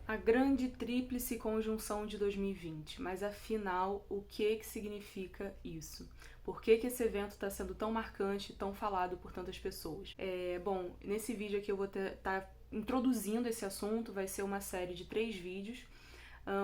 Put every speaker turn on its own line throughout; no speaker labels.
A grande tríplice conjunção de 2020, mas afinal, o que significa isso? Por que esse evento está sendo tão marcante e tão falado por tantas pessoas? Bom, nesse vídeo aqui eu vou estar introduzindo esse assunto, vai ser uma série de 3 vídeos,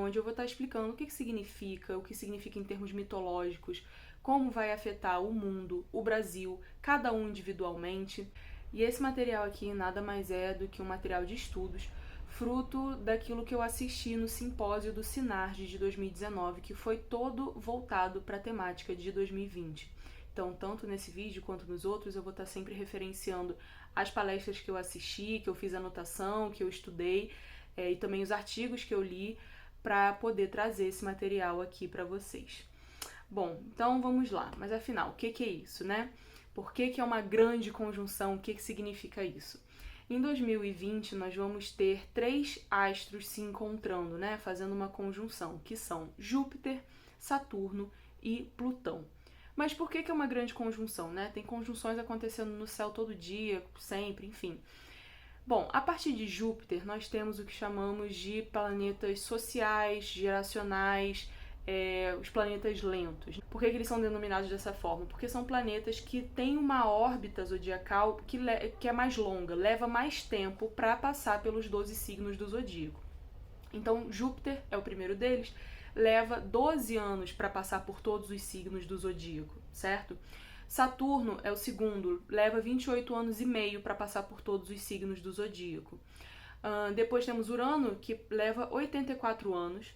onde eu vou estar explicando o que significa, o que significa em termos mitológicos, como vai afetar o mundo, o Brasil, cada um individualmente. E esse material aqui nada mais é do que um material de estudos, fruto daquilo que eu assisti no simpósio do Sinarge de 2019, que foi todo voltado para a temática de 2020. Então, tanto nesse vídeo quanto nos outros, eu vou estar sempre referenciando as palestras que eu assisti, que eu fiz anotação, que eu estudei, e também os artigos que eu li, para poder trazer esse material aqui para vocês. Bom, então vamos lá. Mas afinal, o que é isso, né? Por que é uma grande conjunção? O que significa isso? Em 2020, nós vamos ter 3 astros se encontrando, né? Fazendo uma conjunção, que são Júpiter, Saturno e Plutão. Mas por que é uma grande conjunção, né? Tem conjunções acontecendo no céu todo dia, sempre, enfim. Bom, a partir de Júpiter, nós temos o que chamamos de planetas sociais, geracionais, os planetas lentos. Por que eles são denominados dessa forma? Porque são planetas que têm uma órbita zodiacal que é mais longa, leva mais tempo para passar pelos 12 signos do zodíaco. Então, Júpiter é o primeiro deles, leva 12 anos para passar por todos os signos do zodíaco, certo? Saturno é o segundo, leva 28 anos e meio para passar por todos os signos do zodíaco. Depois temos Urano, que leva 84 anos.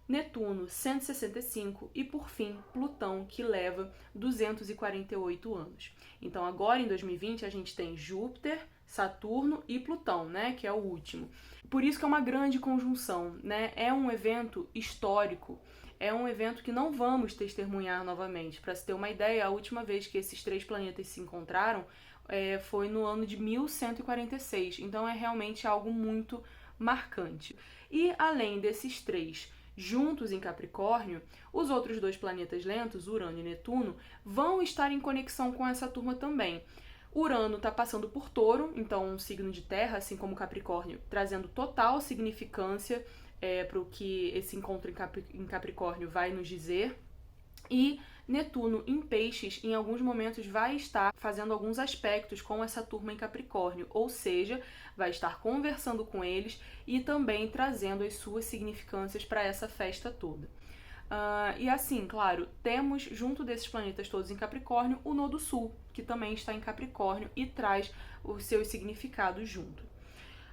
Netuno, 165 e, por fim, Plutão, que leva 248 anos. Então, agora em 2020, a gente tem Júpiter, Saturno e Plutão, né, que é o último. Por isso que é uma grande conjunção, né? É um evento histórico, é um evento que não vamos testemunhar novamente. Para se ter uma ideia, a última vez que esses 3 planetas se encontraram foi no ano de 1146. Então, é realmente algo muito marcante. E, além desses 3 juntos em Capricórnio, os outros 2 planetas lentos, Urano e Netuno, vão estar em conexão com essa turma também. Urano está passando por Touro, então um signo de terra, assim como Capricórnio, trazendo total significância para o que esse encontro em Capricórnio vai nos dizer. E Netuno em Peixes, em alguns momentos, vai estar fazendo alguns aspectos com essa turma em Capricórnio, ou seja, vai estar conversando com eles e também trazendo as suas significâncias para essa festa toda. E assim, claro, temos junto desses planetas todos em Capricórnio o Nodo Sul, que também está em Capricórnio e traz os seus significados junto.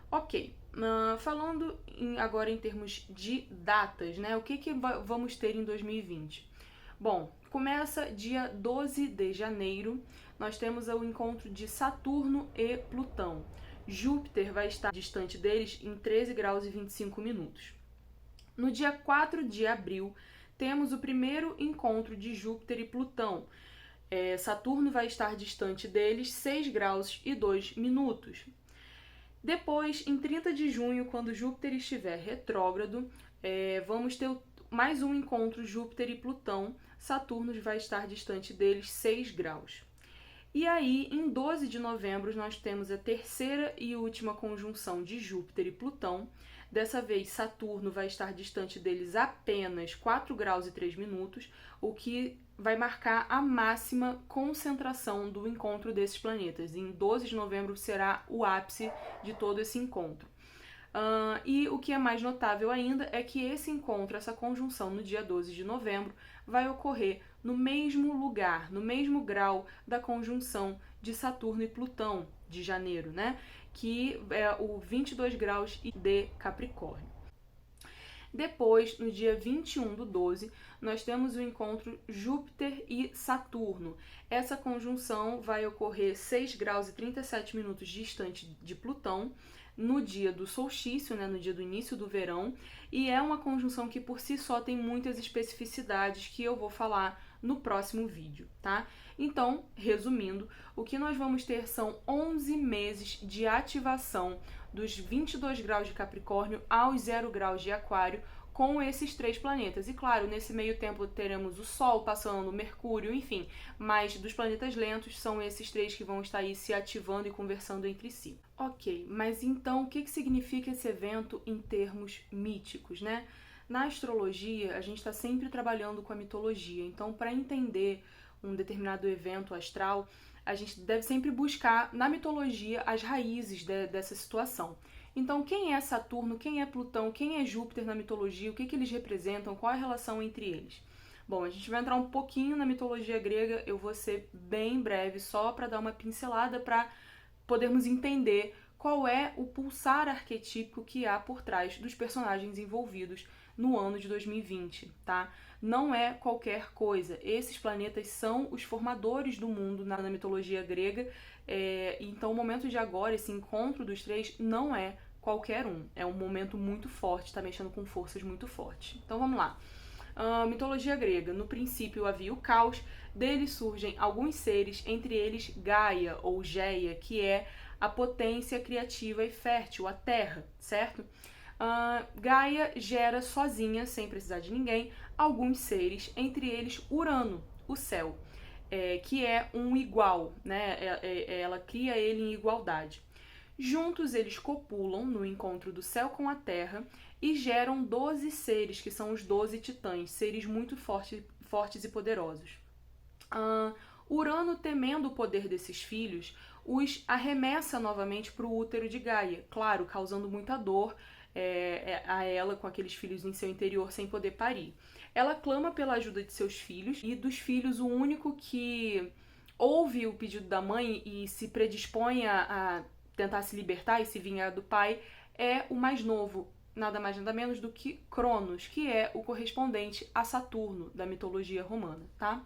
Ok, falando agora em termos de datas, né? O que vamos ter em 2020? Bom, começa dia 12 de janeiro, nós temos o encontro de Saturno e Plutão. Júpiter vai estar distante deles em 13 graus e 25 minutos. No dia 4 de abril, temos o primeiro encontro de Júpiter e Plutão. Saturno vai estar distante deles 6 graus e 2 minutos. Depois, em 30 de junho, quando Júpiter estiver retrógrado, vamos ter mais um encontro Júpiter e Plutão. Saturno vai estar distante deles 6 graus. E aí, em 12 de novembro, nós temos a terceira e última conjunção de Júpiter e Plutão. Dessa vez, Saturno vai estar distante deles apenas 4 graus e 3 minutos, o que vai marcar a máxima concentração do encontro desses planetas. Em 12 de novembro será o ápice de todo esse encontro. E o que é mais notável ainda é que esse encontro, essa conjunção no dia 12 de novembro, vai ocorrer no mesmo lugar, no mesmo grau da conjunção de Saturno e Plutão de janeiro, né? Que é o 22 graus de Capricórnio. Depois, no dia 21 do 12, nós temos o encontro Júpiter e Saturno. Essa conjunção vai ocorrer 6 graus e 37 minutos distante de Plutão, no dia do solstício, né, no dia do início do verão, e é uma conjunção que por si só tem muitas especificidades que eu vou falar no próximo vídeo, tá? Então, resumindo, o que nós vamos ter são 11 meses de ativação dos 22 graus de Capricórnio aos 0 graus de Aquário, com esses 3 planetas. E claro, nesse meio tempo teremos o Sol passando, Mercúrio, enfim, mas dos planetas lentos são esses 3 que vão estar aí se ativando e conversando entre si. Ok, mas então o que significa esse evento em termos míticos, né? Na astrologia, a gente está sempre trabalhando com a mitologia, então para entender um determinado evento astral, a gente deve sempre buscar na mitologia as raízes dessa situação. Então, quem é Saturno, quem é Plutão, quem é Júpiter na mitologia, o que eles representam, qual é a relação entre eles? Bom, a gente vai entrar um pouquinho na mitologia grega, eu vou ser bem breve, só para dar uma pincelada para podermos entender qual é o pulsar arquetípico que há por trás dos personagens envolvidos no ano de 2020, tá? Não é qualquer coisa. Esses planetas são os formadores do mundo na mitologia grega, então o momento de agora, esse encontro dos 3, não é qualquer um. É um momento muito forte, está mexendo com forças muito fortes. Então vamos lá. Mitologia grega. No princípio havia o caos, dele surgem alguns seres, entre eles Gaia ou Geia, que é a potência criativa e fértil, a Terra, certo? Gaia gera sozinha, sem precisar de ninguém, alguns seres, entre eles Urano, o céu, que é um igual, né? Ela cria ele em igualdade. Juntos eles copulam no encontro do céu com a terra e geram 12 seres, que são os 12 titãs, seres muito fortes e poderosos. Urano, temendo o poder desses filhos, os arremessa novamente para o útero de Gaia, claro, causando muita dor a ela com aqueles filhos em seu interior sem poder parir. Ela clama pela ajuda de seus filhos, e dos filhos o único que ouve o pedido da mãe e se predispõe a tentar se libertar e se vingar do pai é o mais novo, nada mais nada menos do que Cronos, que é o correspondente a Saturno da mitologia romana, tá?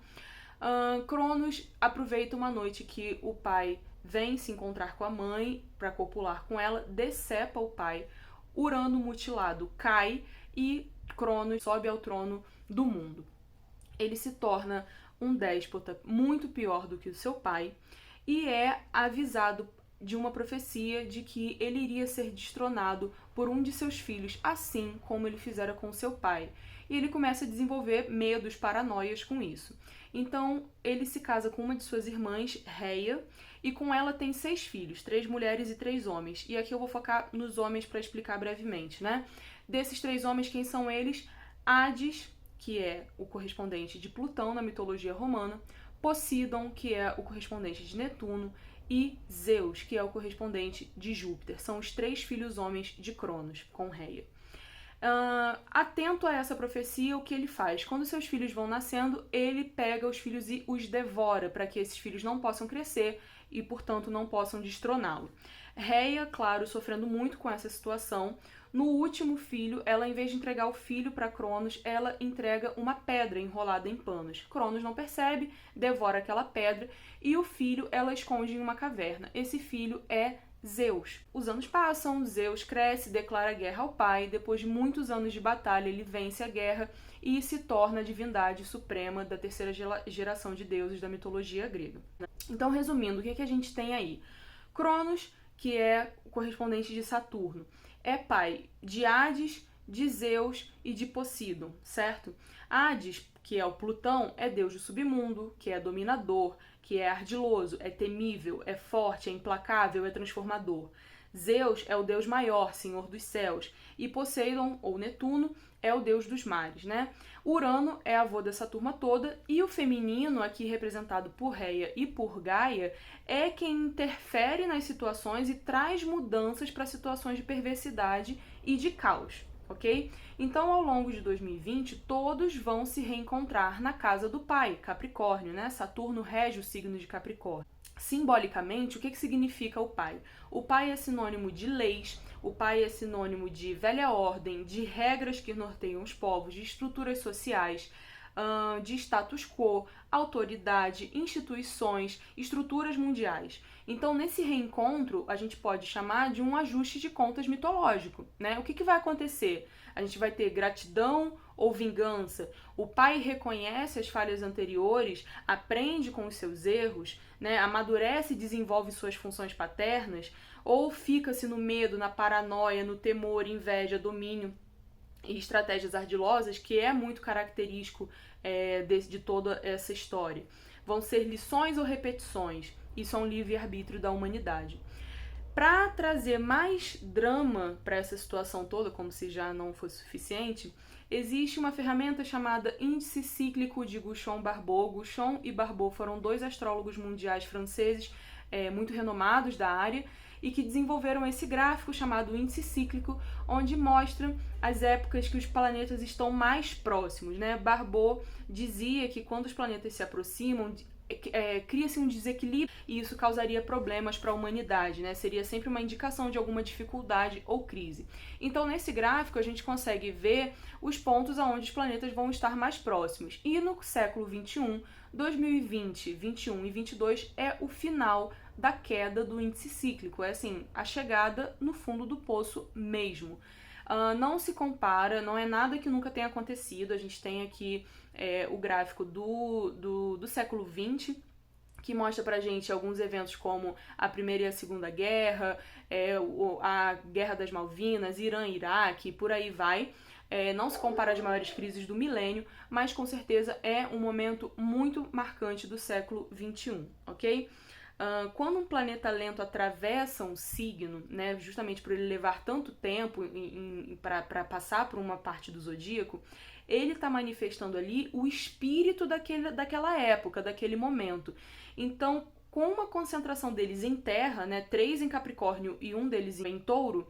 Cronos aproveita uma noite que o pai vem se encontrar com a mãe para copular com ela, decepa o pai, Urano mutilado cai e Cronos sobe ao trono do mundo. Ele se torna um déspota muito pior do que o seu pai e é avisado de uma profecia de que ele iria ser destronado por um de seus filhos, assim como ele fizera com seu pai. E ele começa a desenvolver medos, paranoias com isso. Então, ele se casa com uma de suas irmãs, Reia, e com ela tem 6 filhos, 3 mulheres e 3 homens. E aqui eu vou focar nos homens para explicar brevemente, né? Desses 3 homens, quem são eles? Hades, que é o correspondente de Plutão na mitologia romana, Poseidon, que é o correspondente de Netuno, e Zeus, que é o correspondente de Júpiter. São os 3 filhos homens de Cronos, com Reia. Atento a essa profecia, o que ele faz? Quando seus filhos vão nascendo, ele pega os filhos e os devora, para que esses filhos não possam crescer e, portanto, não possam destroná-lo. Reia, claro, sofrendo muito com essa situação. No último filho, ela, em vez de entregar o filho para Cronos, ela entrega uma pedra enrolada em panos. Cronos não percebe, devora aquela pedra e o filho ela esconde em uma caverna. Esse filho é Zeus. Os anos passam, Zeus cresce, declara guerra ao pai. Depois de muitos anos de batalha, ele vence a guerra e se torna a divindade suprema da terceira geração de deuses da mitologia grega. Então, resumindo, o que a gente tem aí? Cronos, que é o correspondente de Saturno, é pai de Hades, de Zeus e de Poseidon, certo? Hades, que é o Plutão, é deus do submundo, que é dominador, que é ardiloso, é temível, é forte, é implacável, é transformador. Zeus é o deus maior, senhor dos céus, e Poseidon, ou Netuno, é o deus dos mares, né? Urano é avô dessa turma toda, e o feminino, aqui representado por Reia e por Gaia, é quem interfere nas situações e traz mudanças para situações de perversidade e de caos, ok? Então, ao longo de 2020, todos vão se reencontrar na casa do pai, Capricórnio, né? Saturno rege o signo de Capricórnio. Simbolicamente, o que significa o pai? O pai é sinônimo de leis, o pai é sinônimo de velha ordem, de regras que norteiam os povos, de estruturas sociais, de status quo, autoridade, instituições, estruturas mundiais. Então, nesse reencontro, a gente pode chamar de um ajuste de contas mitológico, né? O que vai acontecer? A gente vai ter gratidão ou vingança? O pai reconhece as falhas anteriores, aprende com os seus erros, né? Amadurece e desenvolve suas funções paternas, ou fica-se no medo, na paranoia, no temor, inveja, domínio? e estratégias ardilosas, que é muito característico de toda essa história. Vão ser lições ou repetições? Isso é um livre-arbítrio da humanidade. Para trazer mais drama para essa situação toda, como se já não fosse suficiente, existe uma ferramenta chamada Índice Cíclico de Gouchon-Barbot. Gouchon e Barbot foram 2 astrólogos mundiais franceses muito renomados da área e que desenvolveram esse gráfico chamado Índice Cíclico, onde mostra as épocas que os planetas estão mais próximos, né? Barbot dizia que quando os planetas se aproximam, cria-se um desequilíbrio e isso causaria problemas para a humanidade, né? Seria sempre uma indicação de alguma dificuldade ou crise. Então, nesse gráfico, a gente consegue ver os pontos aonde os planetas vão estar mais próximos. E no século 21, 2020, 21 e 22 é o final da queda do índice cíclico, é assim, a chegada no fundo do poço mesmo. Não se compara, não é nada que nunca tenha acontecido. A gente tem aqui o gráfico do século XX, que mostra pra gente alguns eventos como a Primeira e a Segunda Guerra, a Guerra das Malvinas, Irã e Iraque, por aí vai. Não se compara às maiores crises do milênio, mas com certeza é um momento muito marcante do século XXI, ok? Quando um planeta lento atravessa um signo, né, justamente por ele levar tanto tempo para passar por uma parte do zodíaco, ele está manifestando ali o espírito daquela época, daquele momento. Então, com uma concentração deles em terra, né, 3 em Capricórnio e um deles em Touro,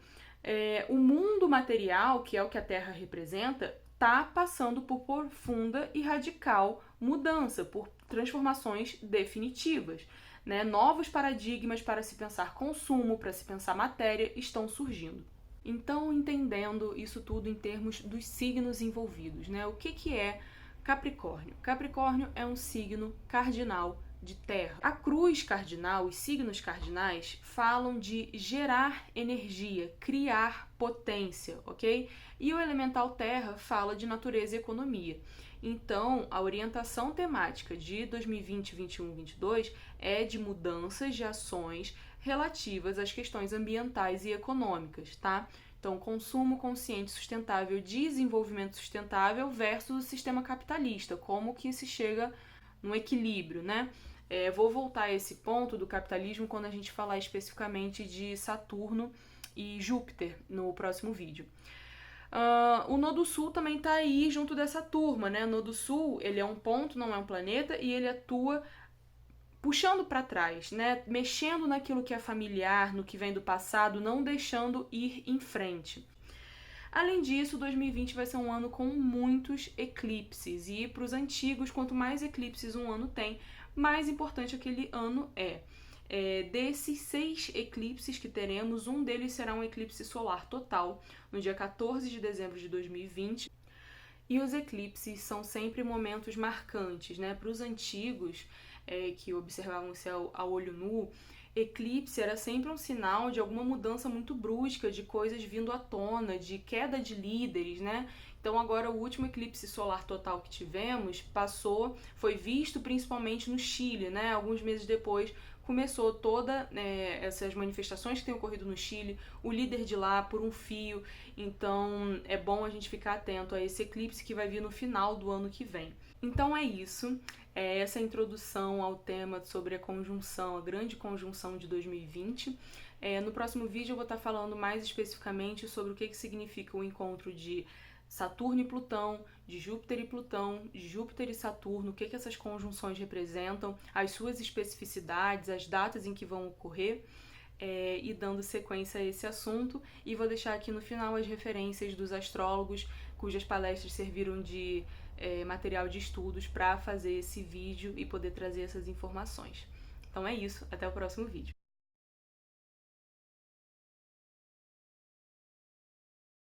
o mundo material, que é o que a Terra representa, está passando por profunda e radical mudança, por transformações definitivas. Né? Novos paradigmas para se pensar consumo, para se pensar matéria, estão surgindo. Então, entendendo isso tudo em termos dos signos envolvidos, né? O que é Capricórnio? Capricórnio é um signo cardinal de terra. A cruz cardinal, os signos cardinais, falam de gerar energia, criar potência, ok? E o elemental terra fala de natureza e economia. Então, a orientação temática de 2020, 21, 22 é de mudanças de ações relativas às questões ambientais e econômicas, tá? Então, consumo consciente sustentável, desenvolvimento sustentável versus o sistema capitalista, como que se chega no equilíbrio, né? Vou voltar a esse ponto do capitalismo quando a gente falar especificamente de Saturno e Júpiter no próximo vídeo. O Nodo Sul também está aí junto dessa turma, né? O Nodo Sul, ele é um ponto, não é um planeta, e ele atua puxando para trás, né? Mexendo naquilo que é familiar, no que vem do passado, não deixando ir em frente. Além disso, 2020 vai ser um ano com muitos eclipses, e para os antigos, quanto mais eclipses um ano tem, mais importante aquele ano é. Desses 6 eclipses que teremos, um deles será um eclipse solar total, no dia 14 de dezembro de 2020. E os eclipses são sempre momentos marcantes, né? Para os antigos, que observavam o céu a olho nu, eclipse era sempre um sinal de alguma mudança muito brusca, de coisas vindo à tona, de queda de líderes, né? Então agora o último eclipse solar total que tivemos foi visto principalmente no Chile, né? Alguns meses depois começou todas essas manifestações que têm ocorrido no Chile, o líder de lá por um fio. Então é bom a gente ficar atento a esse eclipse que vai vir no final do ano que vem. Então é isso, essa introdução ao tema sobre a conjunção, a grande conjunção de 2020. No próximo vídeo eu vou estar falando mais especificamente sobre o que significa o encontro de Saturno e Plutão, de Júpiter e Plutão, de Júpiter e Saturno, o que essas conjunções representam, as suas especificidades, as datas em que vão ocorrer, e dando sequência a esse assunto. E vou deixar aqui no final as referências dos astrólogos cujas palestras serviram de material de estudos para fazer esse vídeo e poder trazer essas informações. Então é isso, até o próximo vídeo.